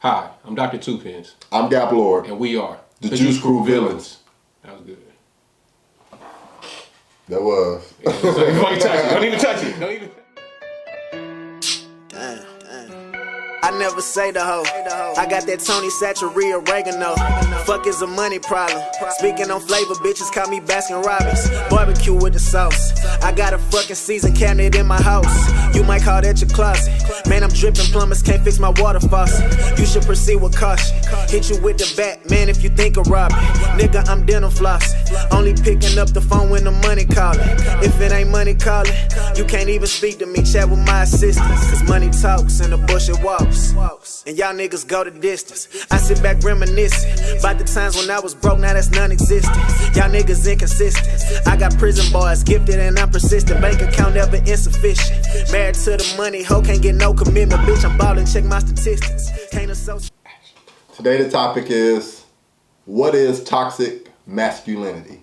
Hi, I'm Dr. Tuepenz. I'm Gaplord. And we are the Juice Crew Villains. That was good. That was. Yeah, so you fucking touch it. Don't even touch it. Don't even. Damn. I never say the hoe. I got that Tony Satchery oregano. Fuck is a money problem. Speaking on flavor, bitches call me Baskin Robbins. Barbecue with the sauce. I got a fucking season cabinet in my house. You might call that your closet. Man, I'm dripping, plumbers can't fix my water faucet. You should proceed with caution. Hit you with the bat, man, if you think of robbing. Nigga, I'm dental flossing. Only picking up the phone when the money calling. If it ain't money calling, you can't even speak to me. Chat with my assistants. Cause money talks and the bullshit walks. And y'all niggas go the distance. I sit back reminiscing about the times when I was broke, now that's non-existent. Y'all niggas inconsistent. I got prison boys, gifted and I'm persistent. Bank account never insufficient. Married to the money, hoe can't get no commitment. Bitch, I'm ballin', check my statistics. Can't associate. Today the topic is, what is toxic masculinity?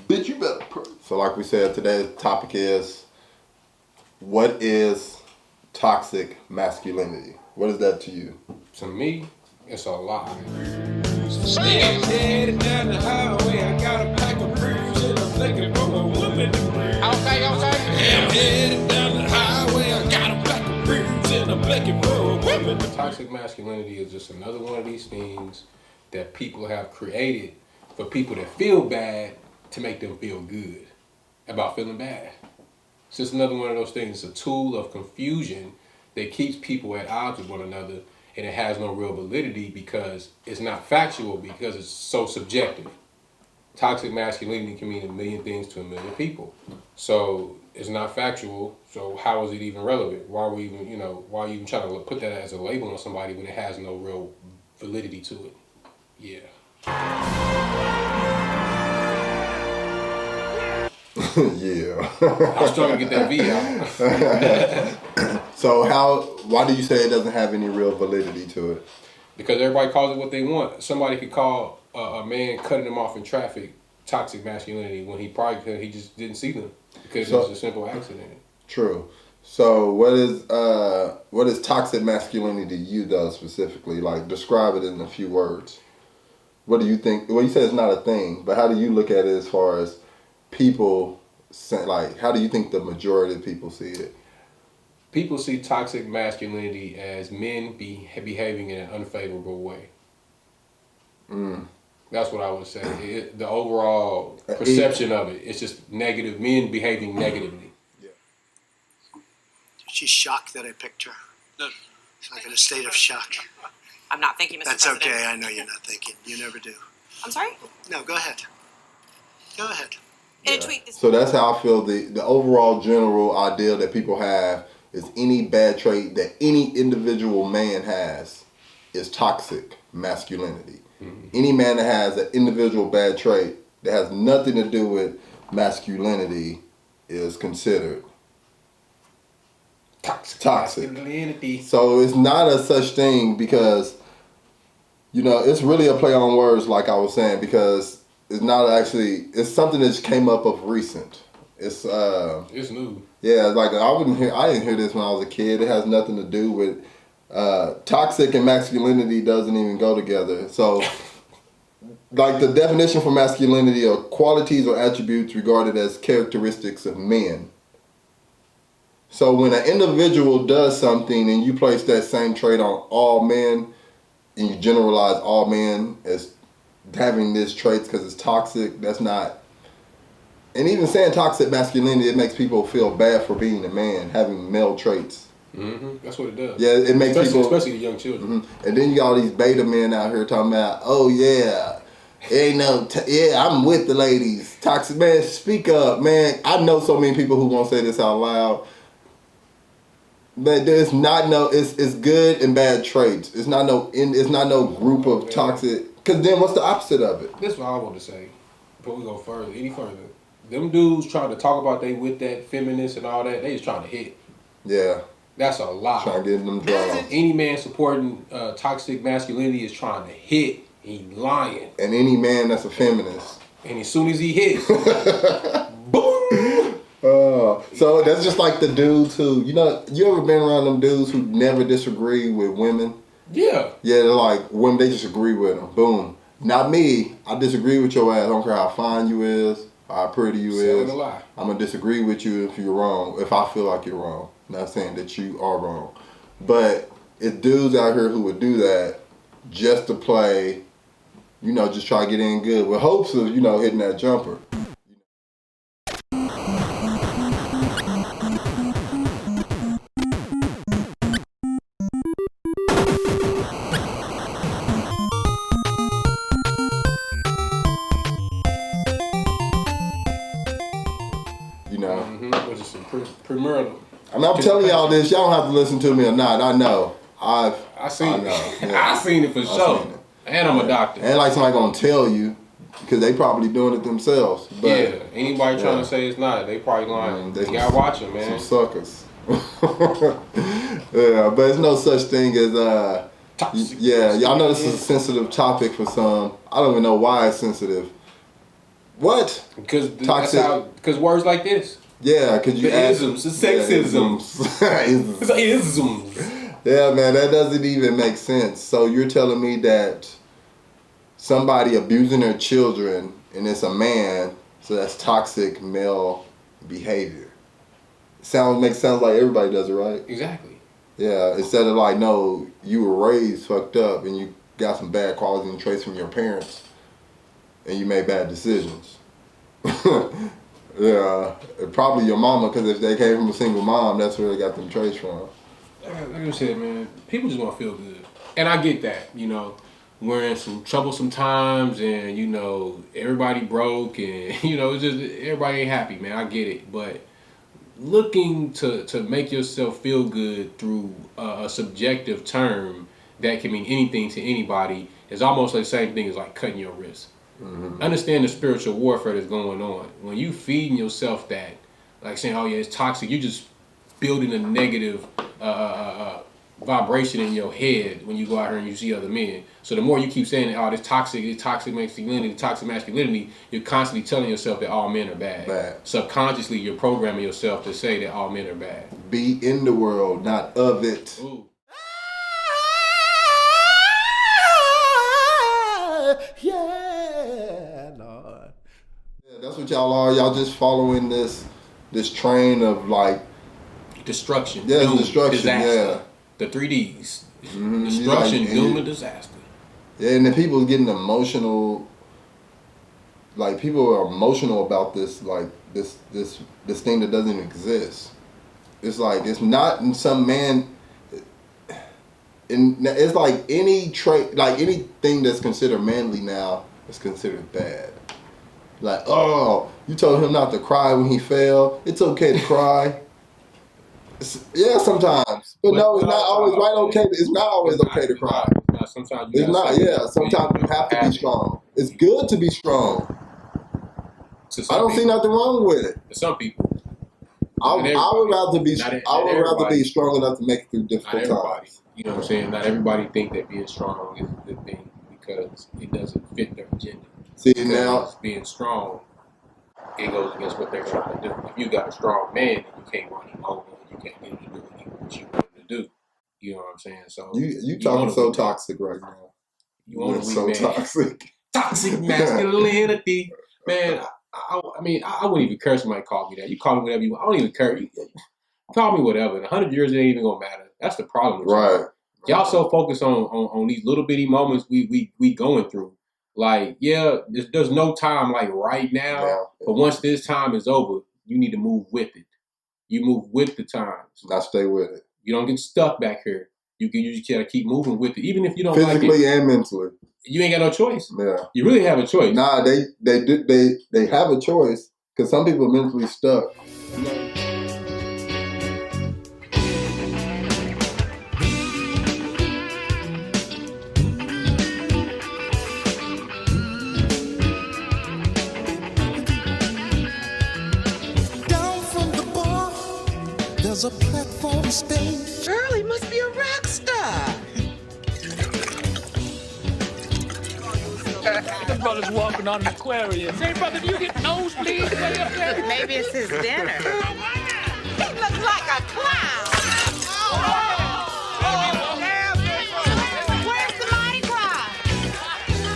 Bitch, you better pray. So like we said, today's topic is, what is toxic masculinity? What is that to you? To me, it's a lie. I'm headed down the highway. I got a pack of brews and I'm looking for a woman to breathe. Okay. I'm headed down the highway. I got a pack of brews and I'm looking for a woman. Toxic masculinity is just another one of these things that people have created for people that feel bad to make them feel good about feeling bad. It's just another one of those things. It's a tool of confusion that keeps people at odds with one another, and it has no real validity because it's not factual, because it's so subjective. Toxic masculinity can mean a million things to a million people. So it's not factual, so how is it even relevant? Why are we even, why are you even trying to put that as a label on somebody when it has no real validity to it? Yeah. Yeah. I was trying to get that V out. So why do you say it doesn't have any real validity to it? Because everybody calls it what they want. Somebody could call a man cutting them off in traffic toxic masculinity when he probably could, he just didn't see them because it was a simple accident. True. So what is toxic masculinity to you though specifically? Like describe it in a few words. What do you think? Well, you said it's not a thing, but how do you look at it as far as people, like, how do you think the majority of people see it? People see toxic masculinity as men behaving in an unfavorable way. That's what I would say. The overall perception of it, it's just negative, men behaving negatively. Yeah. She's shocked that I picked her. No. She's like in a state of shock. I'm not thinking, Mr. That's President. okay, I know you're not thinking. You never do. I'm sorry? No, go ahead. Go ahead. In a tweet this So that's how I feel the overall general idea that people have is any bad trait that any individual man has is toxic masculinity. Mm-hmm. Any man that has an individual bad trait that has nothing to do with masculinity is considered toxic. Masculinity. So it's not a such thing because, it's really a play on words like I was saying, because it's not actually, it's something that just came up of recent. It's new. Yeah, like I didn't hear this when I was a kid. It has nothing to do with toxic and masculinity doesn't even go together. So like the definition for masculinity are qualities or attributes regarded as characteristics of men. So when an individual does something and you place that same trait on all men and you generalize all men as having this traits because it's toxic, that's not. And even saying toxic masculinity, it makes people feel bad for being a man, having male traits. Mm-hmm. That's what it does. Yeah, it makes especially the young children. Mm-hmm. And then you got all these beta men out here talking about, oh yeah, ain't no, I'm with the ladies. Toxic, man, speak up, man. I know so many people who won't say this out loud. But there's not it's good and bad traits. It's not no group of toxic. Cause then what's the opposite of it? This is what I want to say. Before we go any further. Them dudes trying to talk about they with that feminist and all that, they just trying to hit. Yeah. That's a lie. Trying to get them drawn. Any man supporting toxic masculinity is trying to hit. He lying. And any man that's a feminist. And as soon as he hits, boom. So So that's just like the dudes who, you ever been around them dudes who never disagree with women? Yeah. Yeah, they're like, women, they just agree with them. Boom. Not me. I disagree with your ass. I don't care how fine you is, how pretty you is. I'm going to disagree with you if you're wrong, if I feel like you're wrong. Not saying that you are wrong. But it's dudes out here who would do that just to play, just try to get in good with hopes of, hitting that jumper. Which is some premarital. I mean, I'm telling y'all this. Y'all don't have to listen to me or not. I know. I seen it. Yeah. I seen it for sure. And I'm a doctor. And like somebody gonna tell you, because they probably doing it themselves. But, yeah. Anybody trying to say it's not, they probably lying. They gotta watch them, man. Some suckers. Yeah, but it's no such thing as toxic. Yeah, y'all know this is a sensitive topic for some. I don't even know why it's sensitive. What? Because words like this. Yeah, because you isms, the sexisms. It's isms. Yeah, man, that doesn't even make sense. So you're telling me that somebody abusing their children and it's a man, so that's toxic male behavior. Sounds like everybody does it, right? Exactly. Yeah, instead of like, no, you were raised fucked up and you got some bad qualities and traits from your parents and you made bad decisions. Yeah, probably your mama, because if they came from a single mom, that's where they got them traits from. Like I said, man, people just want to feel good. And I get that, we're in some troublesome times and, everybody broke and, it's just, everybody ain't happy, man. I get it. But looking to make yourself feel good through a subjective term that can mean anything to anybody is almost like the same thing as like cutting your wrist. Mm-hmm. Understand the spiritual warfare that's going on. When you feeding yourself that, like saying, oh yeah, it's toxic, you're just building a negative vibration in your head when you go out here and you see other men. So the more you keep saying, oh, this toxic masculinity, you're constantly telling yourself that all men are bad. Subconsciously, you're programming yourself to say that all men are bad. Be in the world, not of it. Ooh. Yeah, Lord. Yeah, that's what y'all are. Y'all just following this train of like destruction. Yeah, doom, destruction. disaster. Yeah, the 3Ds. Mm-hmm. Destruction, doom, and disaster. Yeah, and then people getting emotional. Like people are emotional about this, like this thing that doesn't exist. It's like it's not in some man. And it's like any trait, like anything that's considered manly now is considered bad. Like, oh, you told him not to cry when he fell. It's okay to cry. Yeah, sometimes, but no, it's not always right. Okay, it's not always okay to cry. Sometimes it's not. Yeah, sometimes you have to be strong. It's good to be strong. I don't see nothing wrong with it. For some people. I would rather be strong enough to make it through difficult times. You know what I'm saying? Not everybody think that being strong is a good thing because it doesn't fit their agenda. See, because now being strong, it goes against what they're trying to do. If you got a strong man, you can't run him over. You can't get him to do what you want him to do. You know what I'm saying? So you talking so toxic right now. You want to be so man. Toxic masculinity, man. I mean, I wouldn't even care if somebody called me that. You call me whatever you want. I don't even care. You call me whatever. In 100 years, it ain't even gonna matter. That's the problem with y'all so focused on these little bitty moments we going through. Like, yeah, there's no time like right now, but once this time is over, you need to move with it. You move with the times. Not stay with it. You don't get stuck back here. You just gotta keep moving with it, even if you don't physically like it. and mentally. You ain't got no choice. Yeah, you really have a choice. Nah, they have a choice because some people are mentally stuck. There's a platform stage. Shirley must be a rock star. The brother's walking on an aquarium. Say, brother, do you get nosebleeds way up there? Maybe it's his dinner. like a clown. Where's the Mardi Gras?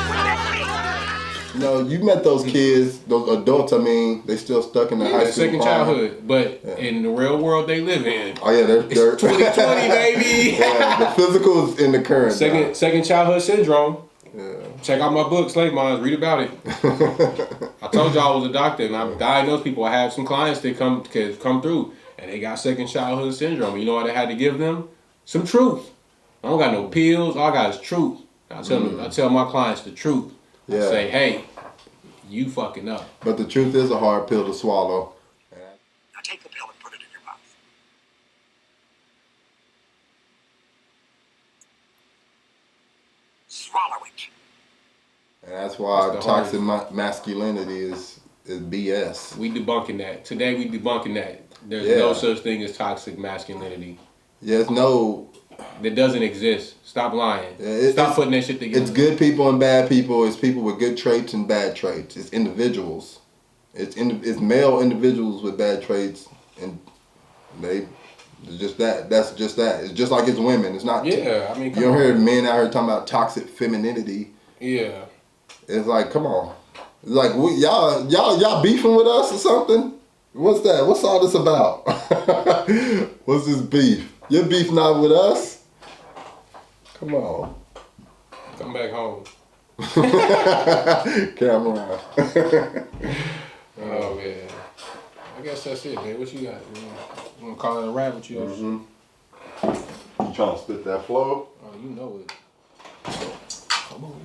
What that mean? You know, you met those kids, those adults. I mean, they still stuck in the high school. Second childhood, but in the real world they live in. Oh yeah, they're 2020, baby. Yeah, the physical is in the current. Second childhood syndrome. Yeah. Check out my book, Slave Minds. Read about it. I told y'all I was a doctor, and I diagnose people. I have some clients that come through, and they got second childhood syndrome. You know what I had to give them? Some truth. I don't got no pills. All I got is truth. I tell my clients the truth. Yeah. I say, hey, you fucking up. But the truth is a hard pill to swallow. Now take the pill and put it in your mouth. Swallow it. And that's why toxic masculinity is BS. We debunking that. Today we debunking that. There's no such thing as toxic masculinity. Yeah, it's no... That doesn't exist. Stop lying. Yeah, Stop putting that shit together. It's good people and bad people. It's people with good traits and bad traits. It's individuals. It's male individuals with bad traits, and it's just that. That's just that. It's just like it's women. It's not. Yeah, I mean, you don't hear men out here talking about toxic femininity. Yeah. It's like, come on. It's like y'all beefing with us or something. What's that? What's all this about? What's this beef? Your beef not with us? Come on. Come back home. Camera. Oh, man. I guess that's it, man. What you got? You want to call it a wrap? What you else? You trying to spit that flow? Oh, you know it. Come on.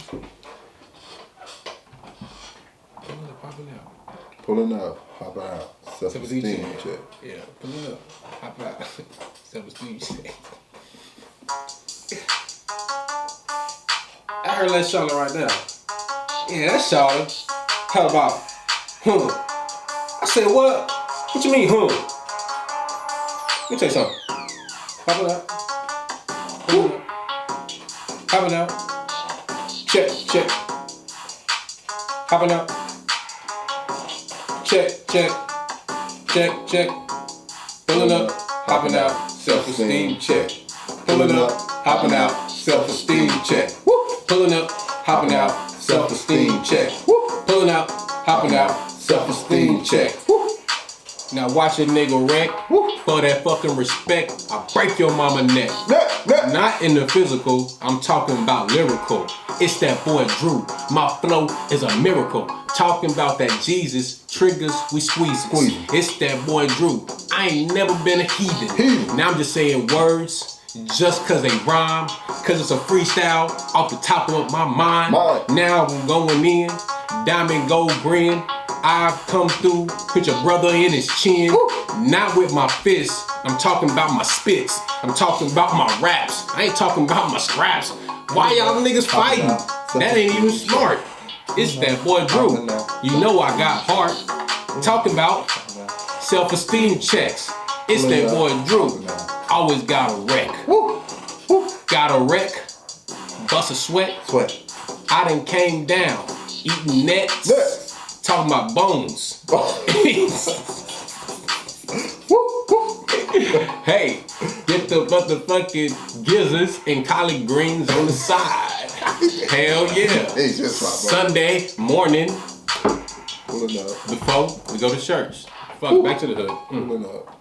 Popping out. Pulling up, popping out. Self-esteem check. Yeah, pulling up, popping out. Self-esteem check. I heard that Charlotte right now. Yeah, that's Charlotte. How about, I said, what? What you mean, Let me tell you something. Popping out. Pulling up. Popping out. Check. Popping out. Check. Pulling up, hopping out, self-esteem check. Pulling up, hopping out, self-esteem check. Pulling up, hopping out, self-esteem check. Pulling out, hopping out, self-esteem check. Now watch a nigga wreck for that fucking respect. I break your mama neck. Not in the physical, I'm talking about lyrical. It's that boy Drew. My flow is a miracle. Talking about that Jesus triggers, we squeeze. It's that boy Drew. I ain't never been a heathen. Now I'm just saying words just cause they rhyme. Cause it's a freestyle off the top of my mind. Now I'm going in, diamond gold grin. I've come through, put your brother in his chin. Not with my fists, I'm talking about my spits. I'm talking about my raps. I ain't talking about my scraps. Why y'all niggas fighting? That ain't even smart. It's that boy Drew. You know I got heart. Talking about self-esteem checks. It's that boy Drew. Always got a wreck. Got a wreck. Bust a sweat. I done came down. Eating nets. Talking about bones. Hey, get the motherfucking gizzards and collard greens on the side. Hell yeah. Sunday morning before we go to church. Fuck, back to the hood.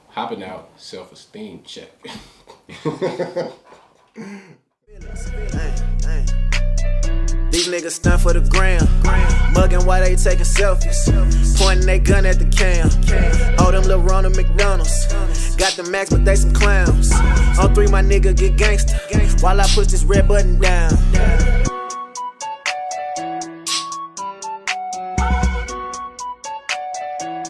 Hopping out, self-esteem check. These niggas stunt for the gram. Mugging while they taking selfies. Pointing they gun at the cam. Oh, them little Ronald McDonald's. Got the max, but they some clowns. On 3, my nigga get gangster. While I push this red button down.